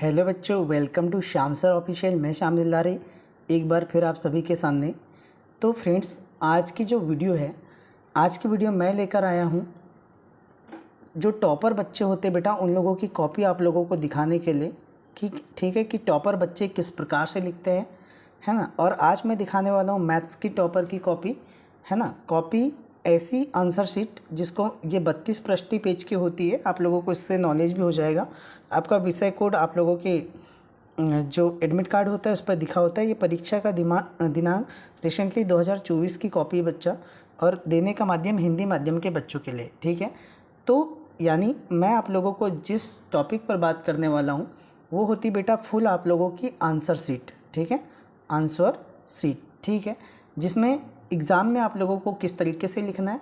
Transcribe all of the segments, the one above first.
Hello बच्चों, welcome to Shyam sir official. मैं श्याम दिलदारे एक बार फिर आप सभी के सामने। तो फ्रेंड्स, आज की जो वीडियो है, आज की वीडियो मैं लेकर आया हूँ जो टॉपर बच्चे होते बेटा, उन लोगों की कॉपी आप लोगों को दिखाने के लिए कि ठीक है कि टॉपर बच्चे किस प्रकार से लिखते हैं, है ना। और आज मैं दिखाने वाला हूँ मैथ्स की टॉपर की कॉपी, है ना। कॉपी ऐसी आंसर शीट जिसको ये 32 पृष्ठीय पेज की होती है। आप लोगों को इससे नॉलेज भी हो जाएगा। आपका विषय कोड आप लोगों के जो एडमिट कार्ड होता है उस पर दिखा होता है। ये परीक्षा का दिनांक रिसेंटली 2024 की कॉपी है बच्चा, और देने का माध्यम हिंदी माध्यम के बच्चों के लिए, ठीक है। तो यानी मैं आप लोगों को जिस टॉपिक पर बात करने वाला हूँ वो होती बेटा फुल आप लोगों की आंसर शीट, ठीक है, आंसर शीट, ठीक है, जिसमें एग्ज़ाम में आप लोगों को किस तरीके से लिखना है।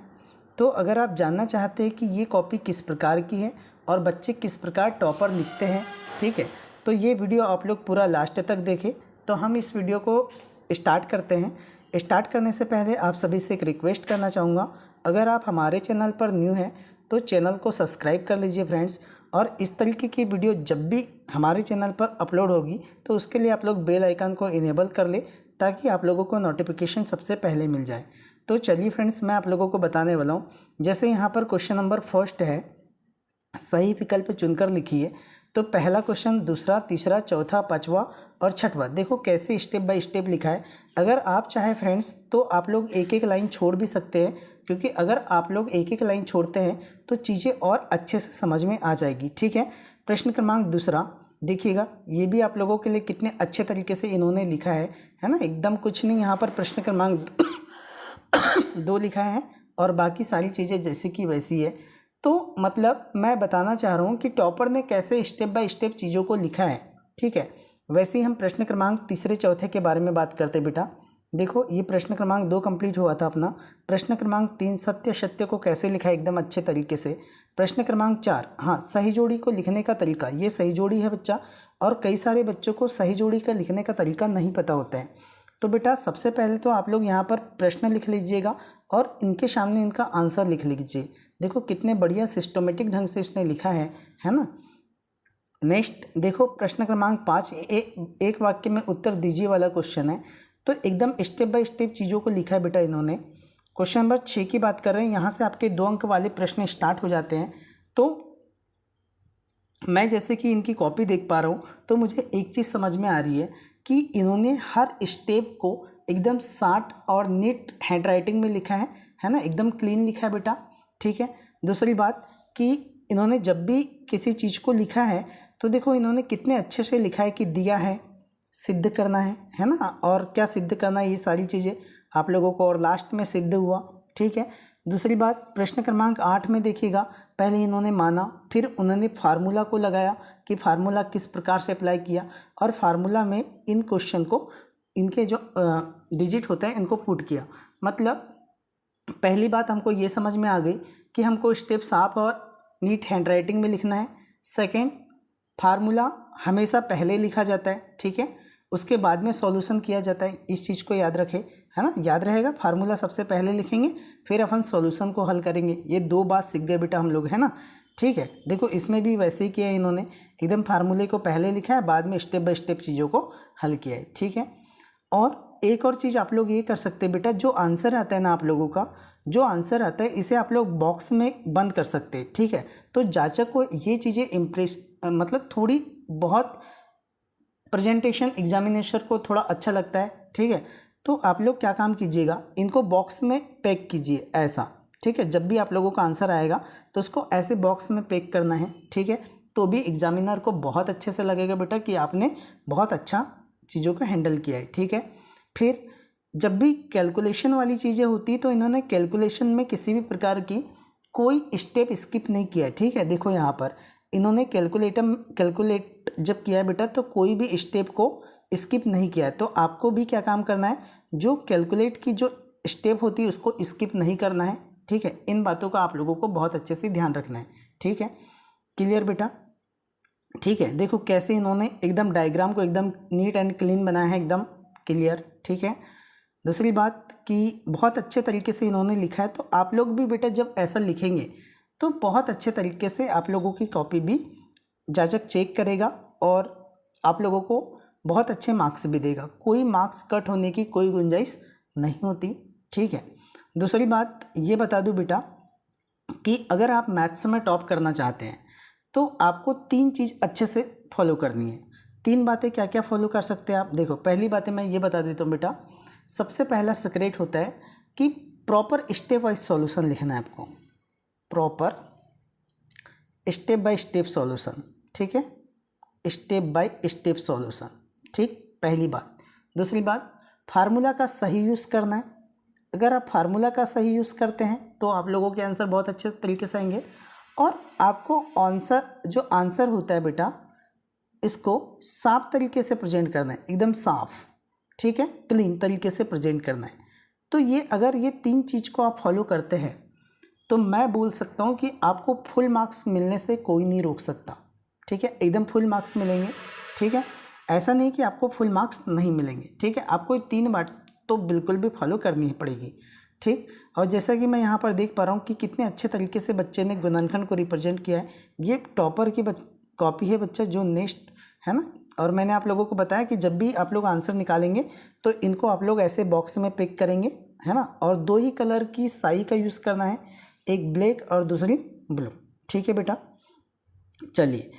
तो अगर आप जानना चाहते हैं कि ये कॉपी किस प्रकार की है और बच्चे किस प्रकार टॉपर लिखते हैं, ठीक है, तो ये वीडियो आप लोग पूरा लास्ट तक देखें। तो हम इस वीडियो को स्टार्ट करते हैं। स्टार्ट करने से पहले आप सभी से एक रिक्वेस्ट करना चाहूँगा, अगर आप हमारे चैनल पर न्यू हैं तो चैनल को सब्सक्राइब कर लीजिए फ्रेंड्स। और इस तरीके की वीडियो जब भी हमारे चैनल पर अपलोड होगी तो उसके लिए आप लोग बेल आइकन को इनेबल कर ले, ताकि आप लोगों को नोटिफिकेशन सबसे पहले मिल जाए। तो चलिए फ्रेंड्स, मैं आप लोगों को बताने वाला हूँ। जैसे यहाँ पर क्वेश्चन नंबर फर्स्ट है, सही विकल्प चुनकर लिखिए। तो पहला क्वेश्चन, दूसरा, तीसरा, चौथा, पांचवा और छठवा, देखो कैसे स्टेप बाय स्टेप लिखा है। अगर आप चाहें फ्रेंड्स तो आप लोग एक एक लाइन छोड़ भी सकते हैं, क्योंकि अगर आप लोग एक एक लाइन छोड़ते हैं तो चीज़ें और अच्छे से समझ में आ जाएगी, ठीक है। प्रश्न क्रमांक दूसरा देखिएगा, ये भी आप लोगों के लिए कितने अच्छे तरीके से इन्होंने लिखा है ना। एकदम कुछ नहीं, यहाँ पर प्रश्न क्रमांक 2 लिखा है और बाकी सारी चीज़ें जैसी की वैसी है। तो मतलब मैं बताना चाह रहा हूँ कि टॉपर ने कैसे स्टेप बाय स्टेप चीज़ों को लिखा है, ठीक है। वैसे ही हम प्रश्न क्रमांक तीसरे चौथे के बारे में बात करते बेटा। देखो, ये प्रश्न क्रमांक 2 कंप्लीट हुआ था अपना। प्रश्न क्रमांक 3, सत्य सत्य को कैसे लिखा है एकदम अच्छे तरीके से। प्रश्न क्रमांक 4, हाँ, सही जोड़ी को लिखने का तरीका, ये सही जोड़ी है बच्चा, और कई सारे बच्चों को सही जोड़ी का लिखने का तरीका नहीं पता होता है। तो बेटा सबसे पहले तो आप लोग यहाँ पर प्रश्न लिख लीजिएगा और इनके सामने इनका आंसर लिख लीजिए। देखो कितने बढ़िया सिस्टमेटिक ढंग से इसने लिखा है ना। नेक्स्ट देखो, प्रश्न क्रमांक 5, एक वाक्य में उत्तर दीजिए वाला क्वेश्चन है। तो एकदम स्टेप बाय स्टेप चीज़ों को लिखा है बेटा इन्होंने। क्वेश्चन नंबर 6 की बात कर रहे हैं, यहाँ से आपके 2 अंक वाले प्रश्न स्टार्ट हो जाते हैं। तो मैं जैसे कि इनकी कॉपी देख पा रहा हूँ तो मुझे एक चीज़ समझ में आ रही है कि इन्होंने हर स्टेप को एकदम शार्ट और नीट हैंड राइटिंग में लिखा है ना, एकदम क्लीन लिखा है बेटा, ठीक है। दूसरी बात कि इन्होंने जब भी किसी चीज़ को लिखा है तो देखो इन्होंने कितने अच्छे से लिखा है कि दिया है, सिद्ध करना है ना, और क्या सिद्ध करना है, ये सारी चीज़ें आप लोगों को, और लास्ट में सिद्ध हुआ, ठीक है। दूसरी बात, प्रश्न क्रमांक 8 में देखिएगा, पहले इन्होंने माना, फिर उन्होंने फार्मूला को लगाया कि फार्मूला किस प्रकार से अप्लाई किया, और फार्मूला में इन क्वेश्चन को, इनके जो डिजिट होते हैं इनको पुट किया। मतलब पहली बात हमको ये समझ में आ गई कि हमको स्टेप साफ और नीट हैंड राइटिंग में लिखना है। सेकेंड, फार्मूला हमेशा पहले लिखा जाता है, ठीक है, उसके बाद में सॉल्यूशन किया जाता है। इस चीज़ को याद रखें, है ना, याद रहेगा। फार्मूला सबसे पहले लिखेंगे, फिर अपन सॉल्यूशन को हल करेंगे। ये 2 बात सीख गए बेटा हम लोग, है ना, ठीक है। देखो इसमें भी वैसे ही किया है इन्होंने, एकदम फार्मूले को पहले लिखा है, बाद में स्टेप बाय स्टेप चीज़ों को हल किया है, ठीक है। और एक और चीज़ आप लोग ये कर सकते हैं बेटा, जो आंसर आता है ना आप लोगों का, जो आंसर आता है इसे आप लोग बॉक्स में बंद कर सकते हैं, ठीक है। तो जांचक को ये चीज़ें मतलब थोड़ी बहुत प्रेजेंटेशन एग्जामिनेशन को थोड़ा अच्छा लगता है, ठीक है। तो आप लोग क्या काम कीजिएगा, इनको बॉक्स में पैक कीजिए ऐसा, ठीक है। जब भी आप लोगों का आंसर आएगा तो उसको ऐसे बॉक्स में पैक करना है, ठीक है। तो भी एग्जामिनर को बहुत अच्छे से लगेगा बेटा कि आपने बहुत अच्छा चीज़ों को हैंडल किया है, ठीक है। फिर जब भी कैलकुलेशन वाली चीज़ें होती तो इन्होंने कैलकुलेशन में किसी भी प्रकार की कोई स्टेप स्किप नहीं किया है, ठीक है। देखो यहाँ पर इन्होंने कैलकुलेट जब किया है बेटा तो कोई भी स्टेप को स्किप नहीं किया है। तो आपको भी क्या काम करना है, जो कैलकुलेट की जो स्टेप होती है उसको स्किप नहीं करना है, ठीक है। इन बातों का आप लोगों को बहुत अच्छे से ध्यान रखना है, ठीक है। क्लियर बेटा, ठीक है। देखो कैसे इन्होंने एकदम डायग्राम को एकदम नीट एंड क्लीन बनाया है, एकदम क्लियर, ठीक है। दूसरी बात कि बहुत अच्छे तरीके से इन्होंने लिखा है। तो आप लोग भी बेटा जब ऐसा लिखेंगे तो बहुत अच्छे तरीके से आप लोगों की कॉपी भी जांचक चेक करेगा और आप लोगों को बहुत अच्छे मार्क्स भी देगा, कोई मार्क्स कट होने की कोई गुंजाइश नहीं होती, ठीक है। दूसरी बात ये बता दूं बेटा कि अगर आप मैथ्स में टॉप करना चाहते हैं तो आपको 3 चीज़ अच्छे से फॉलो करनी है। 3 बातें क्या क्या फॉलो कर सकते हैं आप, देखो पहली बातें मैं ये बता देता हूँ बेटा। सबसे पहला सीक्रेट होता है कि प्रॉपर स्टेप वाइज सॉल्यूशन लिखना है आपको, proper step by step solution, ठीक है, स्टेप बाय स्टेप सॉल्यूशन, ठीक, पहली बात। दूसरी बात, फार्मूला का सही यूज़ करना है। अगर आप फार्मूला का सही यूज़ करते हैं तो आप लोगों के आंसर बहुत अच्छे तरीके से आएंगे। और आपको आंसर होता है बेटा, इसको साफ तरीके से प्रेजेंट करना है, एकदम साफ, ठीक है, क्लीन तरीके से प्रेजेंट करना है। तो ये अगर ये 3 चीज़ को आप फॉलो करते हैं तो मैं बोल सकता हूँ कि आपको फुल मार्क्स मिलने से कोई नहीं रोक सकता, ठीक है, एकदम फुल मार्क्स मिलेंगे, ठीक है। ऐसा नहीं कि आपको फुल मार्क्स नहीं मिलेंगे, ठीक है, आपको 3 बात तो बिल्कुल भी फॉलो करनी ही पड़ेगी, ठीक। और जैसा कि मैं यहाँ पर देख पा रहा हूँ कि कितने अच्छे तरीके से बच्चे ने गुणनखंड को रिप्रेजेंट किया है। ये टॉपर की कॉपी है बच्चा, जो नेक्स्ट है ना। और मैंने आप लोगों को बताया कि जब भी आप लोग आंसर निकालेंगे तो इनको आप लोग ऐसे बॉक्स में पिक करेंगे, है ना, और 2 ही कलर की स्याही का यूज़ करना है, एक ब्लैक और दूसरी ब्लू, ठीक है बेटा। चलिए,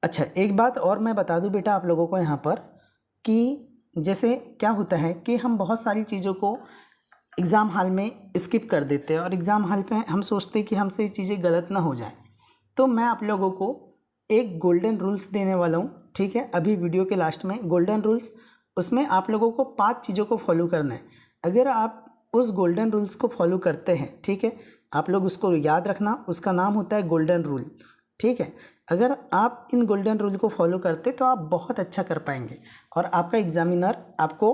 अच्छा एक बात और मैं बता दूं बेटा आप लोगों को यहाँ पर कि जैसे क्या होता है कि हम बहुत सारी चीज़ों को एग्ज़ाम हॉल में स्किप कर देते हैं और एग्ज़ाम हॉल पे हम सोचते हैं कि हमसे ये चीज़ें गलत ना हो जाए। तो मैं आप लोगों को एक गोल्डन रूल्स देने वाला हूँ, ठीक है, अभी वीडियो के लास्ट में गोल्डन रूल्स, उसमें आप लोगों को 5 चीज़ों को फॉलो करना है। अगर आप उस गोल्डन रूल्स को फॉलो करते हैं, ठीक है, आप लोग उसको याद रखना, उसका नाम होता है गोल्डन रूल, ठीक है। अगर आप इन गोल्डन रूल को फॉलो करते तो आप बहुत अच्छा कर पाएंगे और आपका एग्जामिनर आपको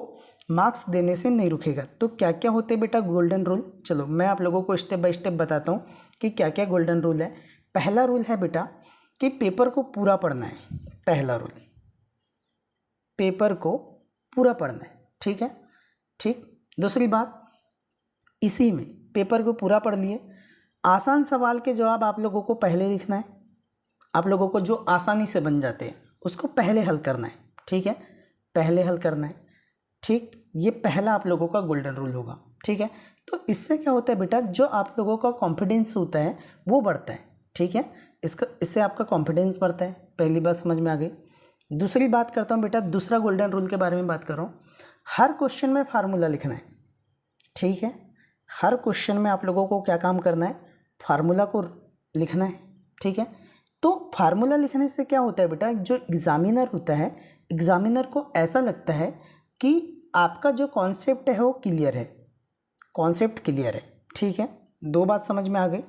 मार्क्स देने से नहीं रुकेगा। तो क्या क्या होते हैं बेटा गोल्डन रूल, चलो मैं आप लोगों को स्टेप बाय स्टेप बताता हूँ कि क्या क्या गोल्डन रूल है। पहला रूल है बेटा कि पेपर को पूरा पढ़ना है, पहला रूल, पेपर को पूरा पढ़ना है, ठीक है, ठीक। दूसरी बात, इसी में पेपर को पूरा पढ़ लिए, आसान सवाल के जवाब आप लोगों को पहले लिखना है, आप लोगों को जो आसानी से बन जाते हैं उसको पहले हल करना है, ठीक है, पहले हल करना है, ठीक। ये पहला आप लोगों का गोल्डन रूल होगा, ठीक है। तो इससे क्या होता है बेटा, जो आप लोगों का कॉन्फिडेंस होता है वो बढ़ता है, ठीक है, इससे आपका कॉन्फिडेंस बढ़ता है। पहली बात समझ में आ गई। दूसरी बात करता हूँ बेटा, दूसरा गोल्डन रूल के बारे में बात कर रहा हूँ। हर क्वेश्चन में फार्मूला लिखना है, ठीक है, हर क्वेश्चन में आप लोगों को क्या काम करना है, फार्मूला को लिखना है, ठीक है। तो फार्मूला लिखने से क्या होता है बेटा, जो एग्जामिनर होता है, एग्जामिनर को ऐसा लगता है कि आपका जो कॉन्सेप्ट है वो क्लियर है, कॉन्सेप्ट क्लियर है, ठीक है। 2 बात समझ में आ गई।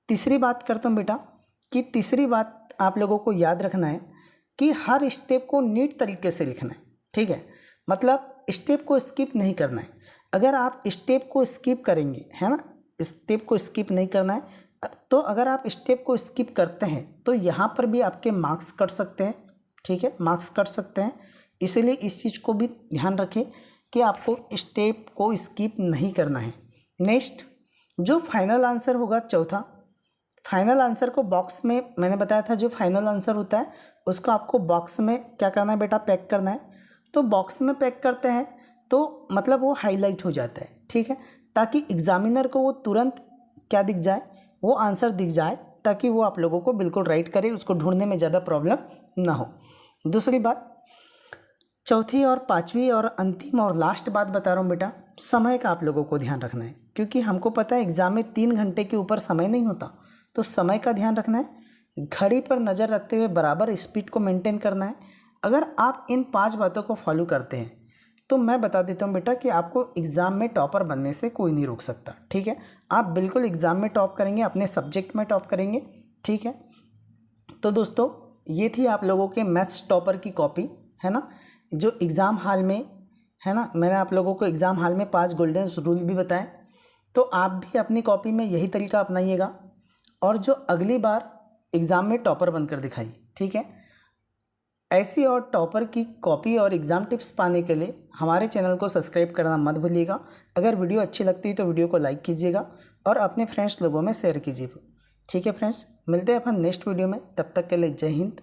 तीसरी बात करता हूँ बेटा कि तीसरी बात आप लोगों को याद रखना है कि हर स्टेप को नीट तरीके से लिखना है, ठीक है, मतलब स्टेप को स्किप नहीं करना है। अगर आप स्टेप को स्किप करेंगे, है ना, स्टेप को स्किप नहीं करना है, तो अगर आप स्टेप को स्किप करते हैं तो यहाँ पर भी आपके मार्क्स कट सकते हैं, ठीक है, मार्क्स कट सकते हैं। इसीलिए इस चीज़ को भी ध्यान रखें कि आपको स्टेप को स्किप नहीं करना है। नेक्स्ट, जो फाइनल आंसर होगा, चौथा, फाइनल आंसर को बॉक्स में, मैंने बताया था जो फाइनल आंसर होता है उसको आपको बॉक्स में क्या करना है बेटा, पैक करना है। तो बॉक्स में पैक करते हैं तो मतलब वो हाईलाइट हो जाता है, ठीक है, ताकि एग्जामिनर को वो तुरंत क्या दिख जाए, वो आंसर दिख जाए, ताकि वो आप लोगों को बिल्कुल राइट करे, उसको ढूंढने में ज़्यादा प्रॉब्लम ना हो। दूसरी बात, चौथी और पांचवी और अंतिम और लास्ट बात बता रहा हूँ बेटा, समय का आप लोगों को ध्यान रखना है, क्योंकि हमको पता है एग्ज़ाम में 3 घंटे के ऊपर समय नहीं होता, तो समय का ध्यान रखना है। घड़ी पर नज़र रखते हुए बराबर स्पीड को मेंटेन करना है। अगर आप इन 5 बातों को फॉलो करते हैं तो मैं बता देता हूँ बेटा कि आपको एग्ज़ाम में टॉपर बनने से कोई नहीं रोक सकता, ठीक है। आप बिल्कुल एग्ज़ाम में टॉप करेंगे, अपने सब्जेक्ट में टॉप करेंगे, ठीक है। तो दोस्तों, ये थी आप लोगों के मैथ्स टॉपर की कॉपी, है ना, जो एग्ज़ाम हॉल में, है ना, मैंने आप लोगों को एग्ज़ाम हॉल में 5 गोल्डन रूल भी बताए। तो आप भी अपनी कॉपी में यही तरीका अपनाइएगा और जो अगली बार एग्ज़ाम में टॉपर बनकर दिखाइए, ठीक है। ऐसी और टॉपर की कॉपी और एग्ज़ाम टिप्स पाने के लिए हमारे चैनल को सब्सक्राइब करना मत भूलिएगा। अगर वीडियो अच्छी लगती है तो वीडियो को लाइक कीजिएगा और अपने फ्रेंड्स लोगों में शेयर कीजिए, ठीक है फ्रेंड्स। मिलते हैं अपन नेक्स्ट वीडियो में, तब तक के लिए जय हिंद।